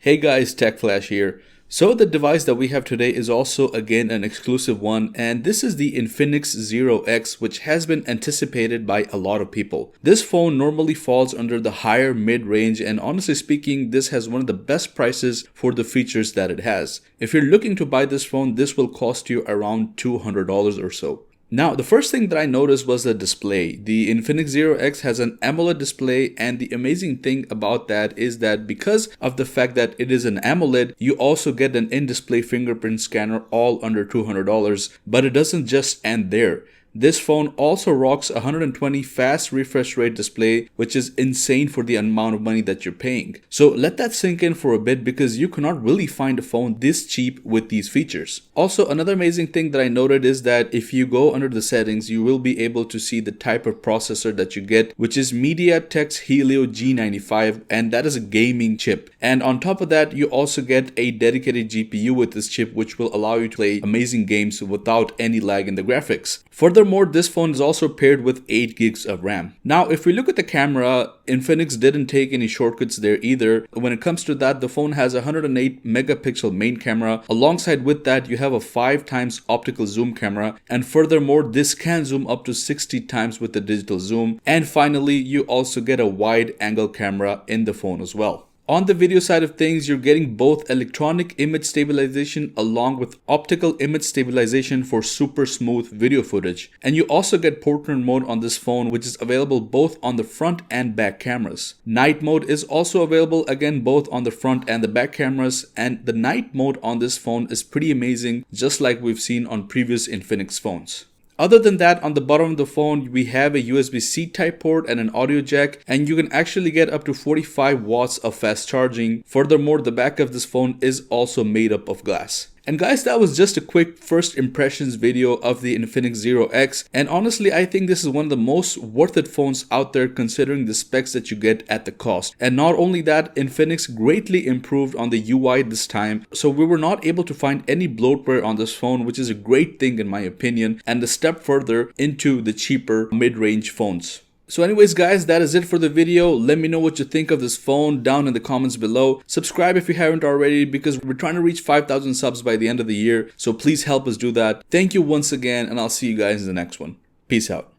Hey guys, Tech Flash here. So the device that we have today is also again an exclusive one, and this is the Infinix Zero X, which has been anticipated by a lot of people. This phone normally falls under the higher mid-range, and honestly speaking, this has one of the best prices for the features that it has. If you're looking to buy this phone, this will cost you around $200 or so. Now, the first thing that I noticed was the display. The Infinix Zero X has an AMOLED display, and the amazing thing about that is that because of the fact that it is an AMOLED, you also get an in-display fingerprint scanner all under $200, but it doesn't just end there. This phone also rocks 120 fast refresh rate display, which is insane for the amount of money that you're paying. So let that sink in for a bit, because you cannot really find a phone this cheap with these features. Also, another amazing thing that I noted is that if you go under the settings, you will be able to see the type of processor that you get, which is MediaTek's Helio G95, and that is a gaming chip. And on top of that, you also get a dedicated GPU with this chip, which will allow you to play amazing games without any lag in the graphics. Furthermore, this phone is also paired with 8 gigs of RAM. Now, if we look at the camera, Infinix didn't take any shortcuts there either. When it comes to that, the phone has a 108 megapixel main camera. Alongside with that, you have a 5 times optical zoom camera. And furthermore, this can zoom up to 60 times with the digital zoom. And finally, you also get a wide angle camera in the phone as well. On the video side of things, you're getting both electronic image stabilization along with optical image stabilization for super smooth video footage. And you also get portrait mode on this phone, which is available both on the front and back cameras. Night mode is also available, again, both on the front and the back cameras. And the night mode on this phone is pretty amazing, just like we've seen on previous Infinix phones. Other than that, on the bottom of the phone, we have a USB-C type port and an audio jack, and you can actually get up to 45 watts of fast charging. Furthermore, the back of this phone is also made up of glass. And guys, that was just a quick first impressions video of the Infinix Zero X, and honestly, I think this is one of the most worth it phones out there considering the specs that you get at the cost. And not only that, Infinix greatly improved on the UI this time, so we were not able to find any bloatware on this phone, which is a great thing in my opinion, and a step further into the cheaper mid-range phones. So anyways guys, that is it for the video. Let me know what you think of this phone down in the comments below. Subscribe if you haven't already, because we're trying to reach 5,000 subs by the end of the year. So please help us do that. Thank you once again, and I'll see you guys in the next one. Peace out.